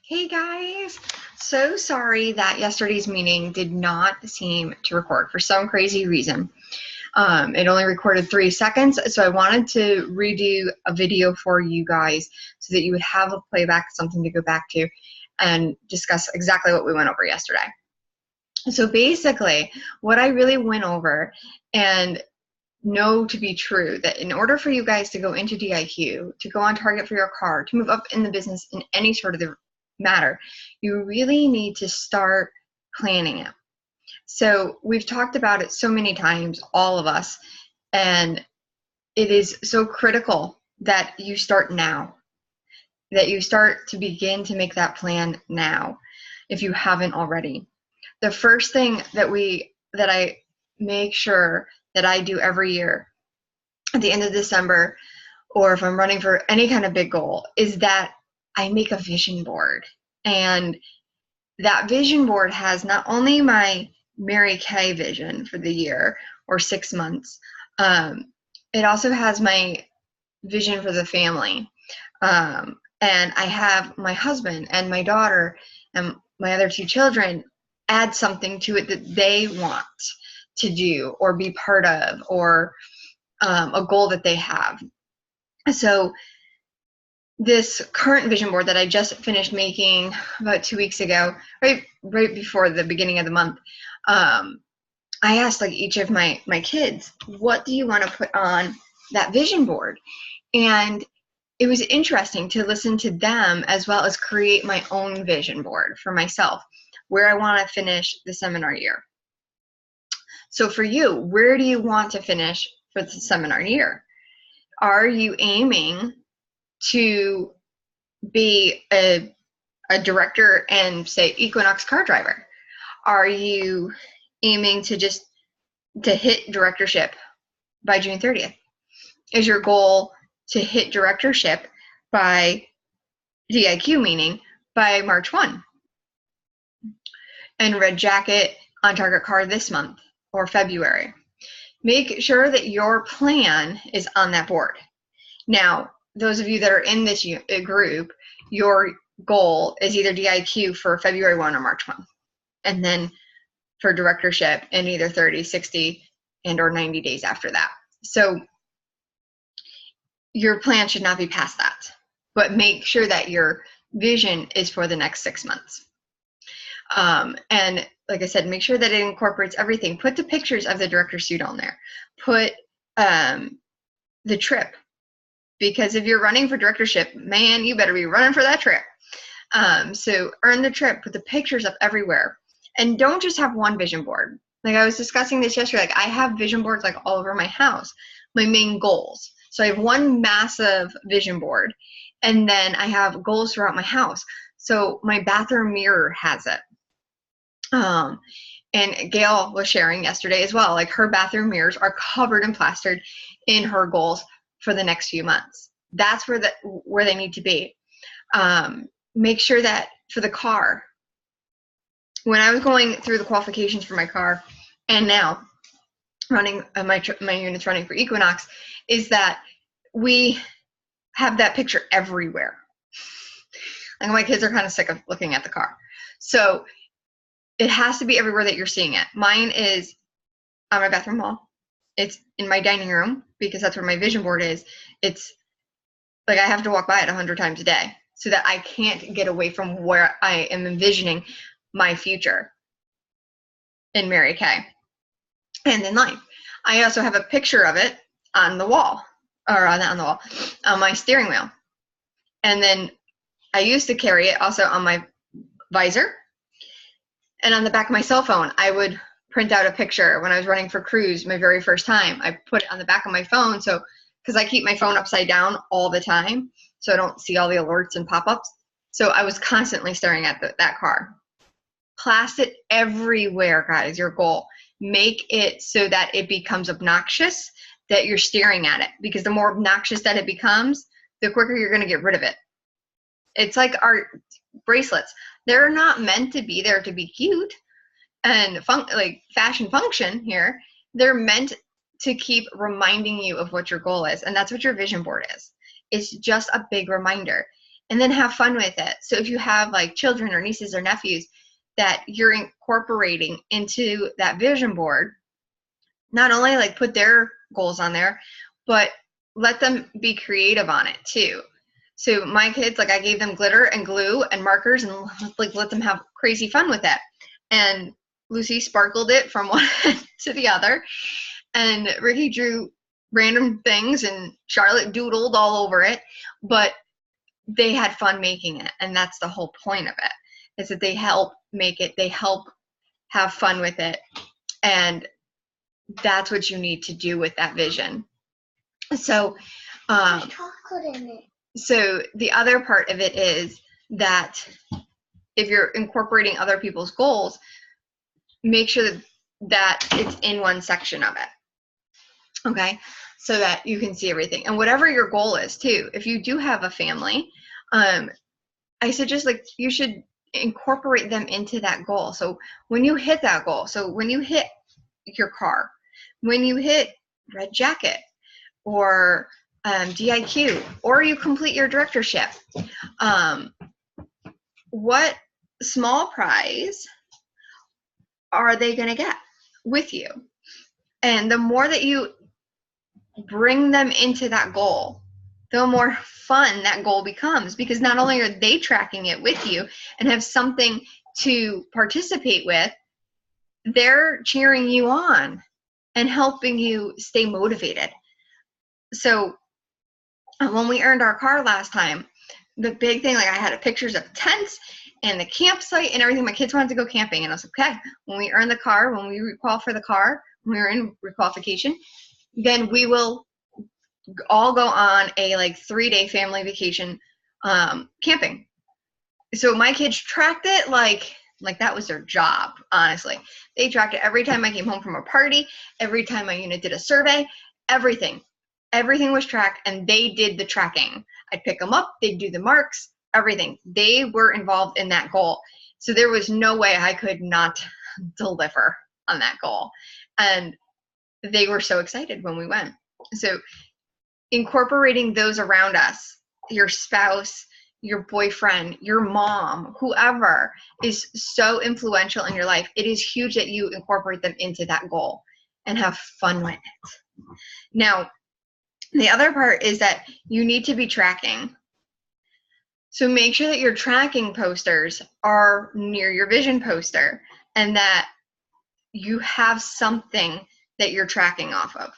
Hey guys, so sorry that yesterday's meeting did not seem to record for some crazy reason. It only recorded 3 seconds, so I wanted to redo a video for you guys so that you would have a playback, something to go back to, and discuss exactly what we went over yesterday. So basically, what I really went over and know to be true that in order for you guys to go into DIQ, to go on target for your car, to move up in the business in any sort of the matter, you really need to start planning it. So we've talked about it so many times, all of us, and it is so critical that you start now, that you start to begin to make that plan now if you haven't already. The first thing that I make sure that I do every year at the end of December, or if I'm running for any kind of big goal, is that I make a vision board. And that vision board has not only my Mary Kay vision for the year or 6 months, it also has my vision for the family. And I have my husband and my daughter and my other 2 children add something to it that they want to do or be part of, or a goal that they have. So this current vision board that I just finished making about 2 weeks ago, right before the beginning of the month, I asked like each of my kids, what do you want to put on that vision board? And it was interesting to listen to them as well as create my own vision board for myself, where I want to finish the seminar year. So for you, where do you want to finish for the seminar year? Are you aiming to be a director and say Equinox car driver? Are you aiming to hit directorship by June 30th? Is your goal to hit directorship by DIQ, meaning by March 1? And red jacket on target car this month or February. Make sure that your plan is on that board. Now, those of you that are in this group, your goal is either DIQ for February 1 or March 1, and then for directorship in either 30, 60, and or 90 days after that. So your plan should not be past that, but make sure that your vision is for the next 6 months. And like I said, make sure that it incorporates everything. Put the pictures of the director's suit on there. Put the trip, because if you're running for directorship, man, you better be running for that trip. So earn the trip, put the pictures up everywhere. And don't just have one vision board. Like I was discussing this yesterday, like I have vision boards like all over my house, my main goals. So I have one massive vision board, and then I have goals throughout my house. So my bathroom mirror has it. And Gail was sharing yesterday as well, like her bathroom mirrors are covered and plastered in her goals for the next few months. That's where they need to be. Make sure that for the car, when I was going through the qualifications for my car, and now running my units running for Equinox, is that we have that picture everywhere. Like my kids are kind of sick of looking at the car. So it has to be everywhere that you're seeing it. Mine is on my bathroom wall. It's in my dining room because that's where my vision board is. It's like I have to walk by it 100 times a day so that I can't get away from where I am envisioning my future in Mary Kay and in life. I also have a picture of it on the wall, or not on the wall, on my steering wheel. And then I used to carry it also on my visor. And on the back of my cell phone, I would print out a picture when I was running for cruise my very first time. I put it on the back of my phone, so because I keep my phone upside down all the time, so I don't see all the alerts and pop-ups. So I was constantly staring at that car. Plast it everywhere, guys, your goal. Make it so that it becomes obnoxious that you're staring at it, because the more obnoxious that it becomes, the quicker you're going to get rid of it. It's like our bracelets. They're not meant to be there to be cute and like fashion function here. They're meant to keep reminding you of what your goal is. And that's what your vision board is. It's just a big reminder. and then have fun with it. So if you have like children or nieces or nephews that you're incorporating into that vision board, not only like put their goals on there, but let them be creative on it too. So my kids, like I gave them glitter and glue and markers and like let them have crazy fun with it. And Lucy sparkled it from one end to the other. And Ricky drew random things and Charlotte doodled all over it. But they had fun making it. And that's the whole point of it, is that they help make it, they help have fun with it. And that's what you need to do with that vision. So, chocolate in it. So the other part of it is that if you're incorporating other people's goals, make sure that it's in one section of it. Okay, so that you can see everything. And whatever your goal is too, if you do have a family, I suggest like you should incorporate them into that goal. So when you hit that goal, so when you hit your car, when you hit red jacket or DIQ, or you complete your directorship, what small prize are they going to get with you? And the more that you bring them into that goal, the more fun that goal becomes, because not only are they tracking it with you and have something to participate with, they're cheering you on and helping you stay motivated. So when we earned our car last time, the big thing, like I had pictures of tents and the campsite and everything. My kids wanted to go camping, and I was like, okay, when we earn the car, when we requal for the car, when we're in requalification, then we will all go on a like 3-day family vacation camping. So my kids tracked it like that was their job, honestly. They tracked it every time I came home from a party, every time my unit did a survey, everything was tracked, and they did the tracking. I'd pick them up, they'd do the marks, everything. They were involved in that goal. So there was no way I could not deliver on that goal. And they were so excited when we went. So incorporating those around us, your spouse, your boyfriend, your mom, whoever is so influential in your life, it is huge that you incorporate them into that goal and have fun with it. Now, the other part is that you need to be tracking. So make sure that your tracking posters are near your vision poster and that you have something that you're tracking off of.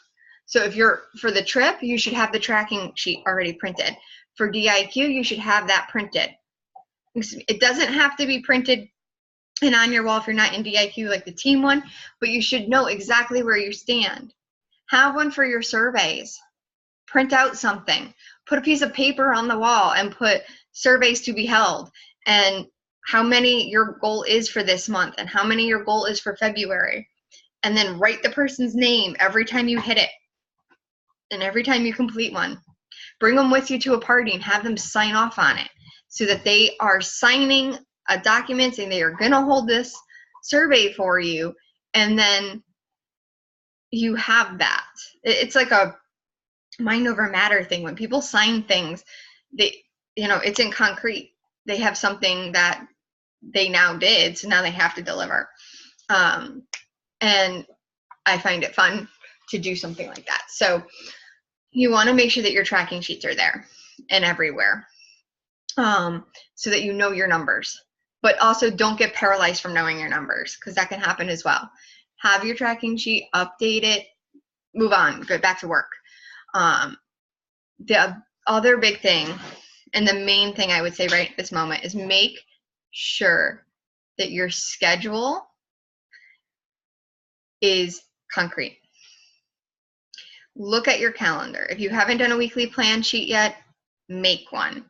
So if you're for the trip, you should have the tracking sheet already printed. For DIQ, you should have that printed. It doesn't have to be printed and on your wall if you're not in DIQ like the team one, but you should know exactly where you stand. Have one for your surveys. Print out something. Put a piece of paper on the wall and put surveys to be held and how many your goal is for this month and how many your goal is for February. And then write the person's name every time you hit it and every time you complete one. Bring them with you to a party and have them sign off on it so that they are signing a document saying they are going to hold this survey for you. And then you have that. It's like a mind over matter thing. When people sign things, it's in concrete. They have something that they now did, so now they have to deliver. And I find it fun to do something like that. So you want to make sure that your tracking sheets are there and everywhere, so that you know your numbers. But also don't get paralyzed from knowing your numbers, because that can happen as well. Have your tracking sheet, update it, move on, go back to work. The other big thing, and the main thing I would say right at this moment, is make sure that your schedule is concrete. Look at your calendar. If you haven't done a weekly plan sheet yet, make one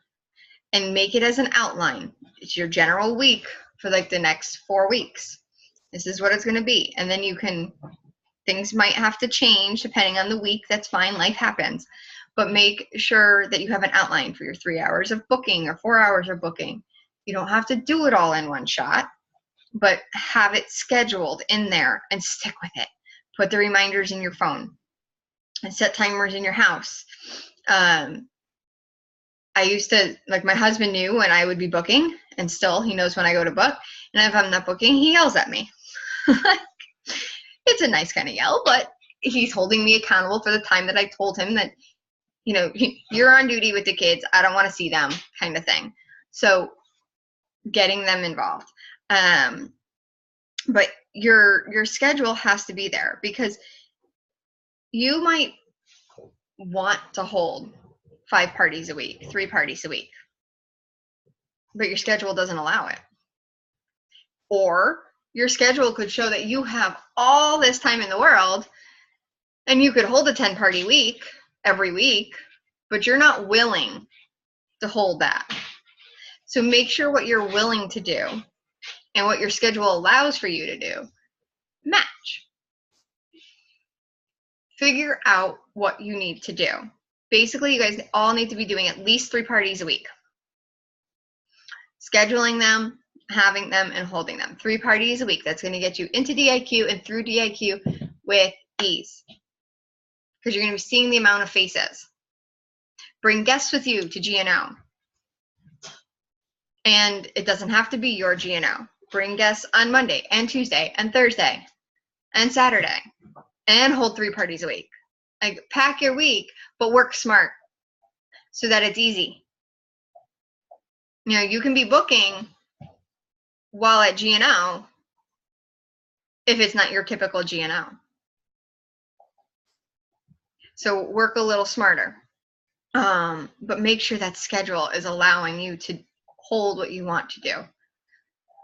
and make it as an outline. It's your general week for like the next 4 weeks. This is what it's going to be. And then things might have to change depending on the week. That's fine. Life happens. But make sure that you have an outline for your 3 hours of booking or 4 hours of booking. You don't have to do it all in one shot, but have it scheduled in there and stick with it. Put the reminders in your phone and set timers in your house. I used to, like, my husband knew when I would be booking, and still he knows when I go to book. And if I'm not booking, he yells at me. It's a nice kind of yell, but he's holding me accountable for the time that I told him that, you know, you're on duty with the kids. I don't want to see them, kind of thing. So getting them involved. But your schedule has to be there, because you might want to hold 5 parties a week, 3 parties a week, but your schedule doesn't allow it. Or your schedule could show that you have all this time in the world and you could hold a 10-party week every week, but you're not willing to hold that. So make sure what you're willing to do and what your schedule allows for you to do match. Figure out what you need to do. Basically, you guys all need to be doing at least 3 parties a week. Scheduling them, having them, and holding them. 3 parties a week. That's going to get you into DIQ and through DIQ with ease, because you're going to be seeing the amount of faces. Bring guests with you to GNO. And it doesn't have to be your GNO. Bring guests on Monday and Tuesday and Thursday and Saturday, and hold 3 parties a week. Like, pack your week, but work smart so that it's easy. You know, you can be booking while at GNO if it's not your typical GNO. So work a little smarter. But make sure that schedule is allowing you to hold what you want to do.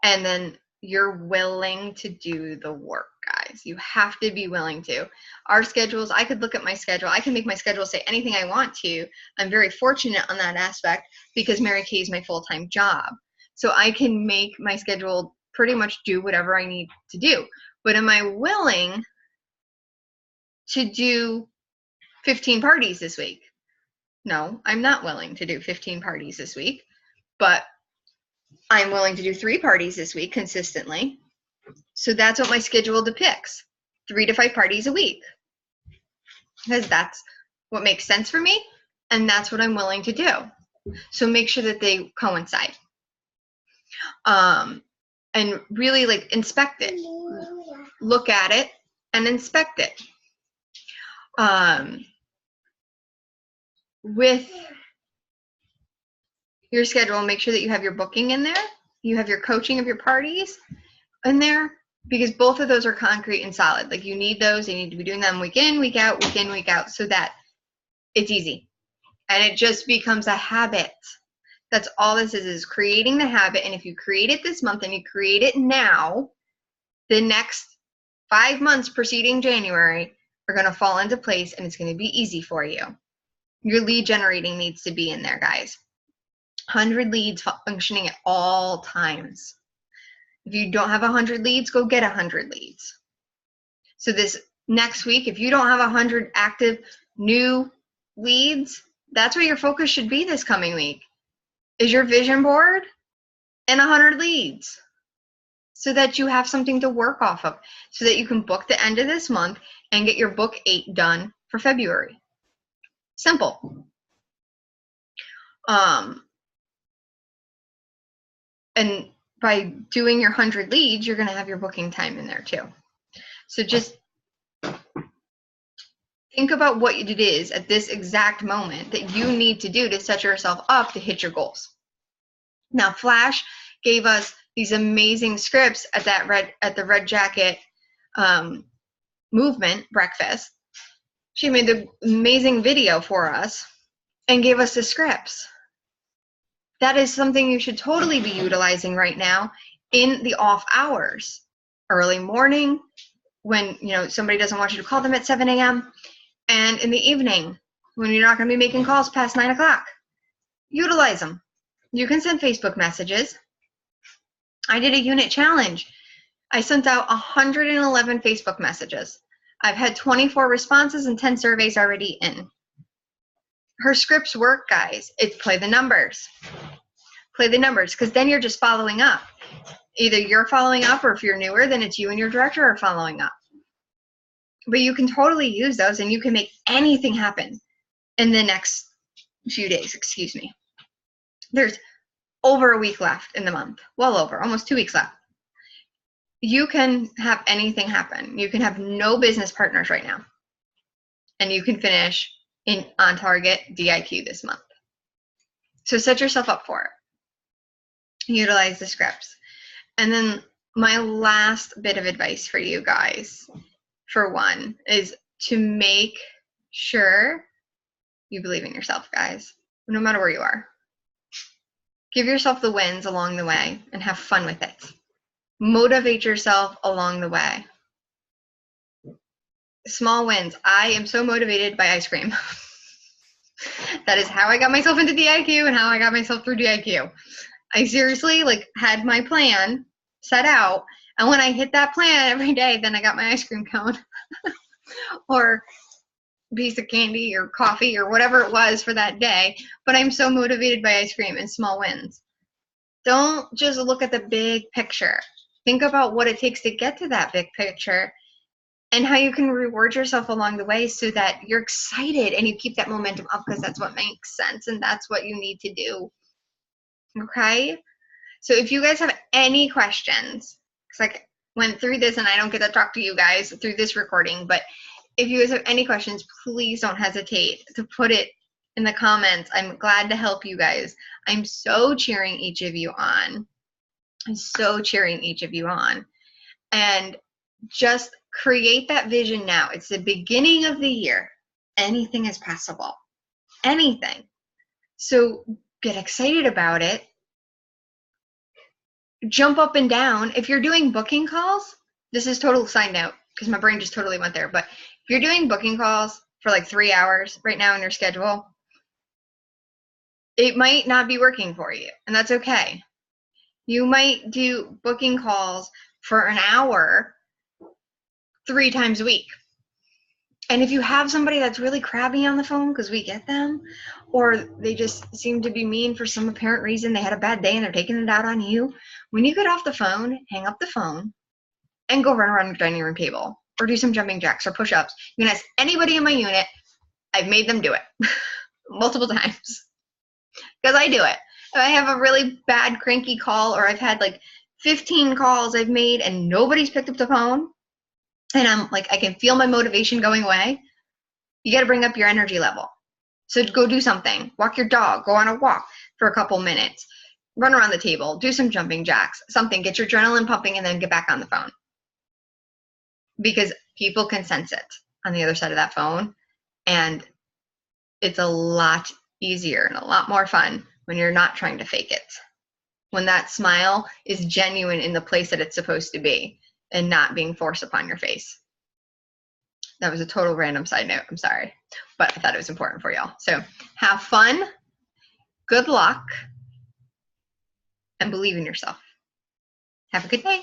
And then you're willing to do the work, guys. You have to be willing to. Our schedules, I could look at my schedule. I can make my schedule say anything I want to. I'm very fortunate on that aspect because Mary Kay is my full-time job. So I can make my schedule pretty much do whatever I need to do. But am I willing to do 15 parties this week? No, I'm not willing to do 15 parties this week, but I'm willing to do 3 parties this week consistently. So that's what my schedule depicts, 3 to 5 parties a week, because that's what makes sense for me, and that's what I'm willing to do. So make sure that they coincide. And really, like, inspect it. Look at it and inspect it. With your schedule, make sure that you have your booking in there, you have your coaching of your parties in there, because both of those are concrete and solid. Like, you need those. You need to be doing them week in, week out, week in, week out, so that it's easy. And it just becomes a habit. That's all this is creating the habit. And if you create it this month and you create it now, the next 5 months preceding January are going to fall into place, and it's going to be easy for you. Your lead generating needs to be in there, guys. 100 leads functioning at all times. If you don't have 100 leads, go get 100 leads. So this next week, if you don't have 100 active new leads, that's where your focus should be this coming week, is your vision board and 100 leads, so that you have something to work off of, so that you can book the end of this month and get your book 8 done for February. Simple. And by doing your 100 leads, you're going to have your booking time in there too. So just think about what it is at this exact moment that you need to do to set yourself up to hit your goals. Now, Flash gave us these amazing scripts at the Red Jacket movement breakfast. She made the amazing video for us and gave us the scripts. That is something you should totally be utilizing right now in the off hours, early morning, when somebody doesn't want you to call them at 7 a.m. and in the evening when you're not going to be making calls past 9 o'clock. Utilize them. You can send Facebook messages. I did a unit challenge. I sent out 111 Facebook messages. I've had 24 responses and 10 surveys already in. Her scripts work, guys. It's play the numbers. Play the numbers, because then you're just following up. Either you're following up, or if you're newer, then it's you and your director are following up. But you can totally use those, and you can make anything happen in the next few days, excuse me. There's over a week left in the month, well over, almost 2 weeks left. You can have anything happen. You can have no business partners right now, and you can finish on target DIQ this month. So set yourself up for it. Utilize the scripts. And then my last bit of advice for you guys, for one, is to make sure you believe in yourself, guys, no matter where you are. Give yourself the wins along the way and have fun with it. Motivate yourself along the way. Small wins. I am so motivated by ice cream. That is how I got myself into DIQ and how I got myself through DIQ. I seriously had my plan set out, and when I hit that plan every day, then I got my ice cream cone or piece of candy or coffee or whatever it was for that day. But I'm so motivated by ice cream and small wins. Don't just look at the big picture. Think about what it takes to get to that big picture and how you can reward yourself along the way so that you're excited and you keep that momentum up, because that's what makes sense and that's what you need to do. Okay? So if you guys have any questions, because I went through this and I don't get to talk to you guys through this recording, but if you guys have any questions, please don't hesitate to put it in the comments. I'm glad to help you guys. I'm so cheering each of you on. I'm so cheering each of you on. And just create that vision now. It's the beginning of the year. Anything is possible. Anything. So get excited about it. Jump up and down. If you're doing booking calls, this is total side note because my brain just totally went there. But if you're doing booking calls for 3 hours right now in your schedule, it might not be working for you, and that's okay. You might do booking calls for an hour 3 times a week. And if you have somebody that's really crabby on the phone, because we get them, or they just seem to be mean for some apparent reason, they had a bad day and they're taking it out on you, when you get off the phone, hang up the phone and go run around the dining room table or do some jumping jacks or push-ups. You can ask anybody in my unit. I've made them do it multiple times because I do it. If I have a really bad cranky call, or I've had 15 calls I've made and nobody's picked up the phone, and I'm I can feel my motivation going away, you got to bring up your energy level. So go do something. Walk your dog. Go on a walk for a couple minutes. Run around the table. Do some jumping jacks. Something. Get your adrenaline pumping and then get back on the phone. Because people can sense it on the other side of that phone. And it's a lot easier and a lot more fun when you're not trying to fake it. When that smile is genuine in the place that it's supposed to be and not being forced upon your face. That was a total random side note. I'm sorry. But I thought it was important for y'all. So have fun. Good luck. And believe in yourself. Have a good day.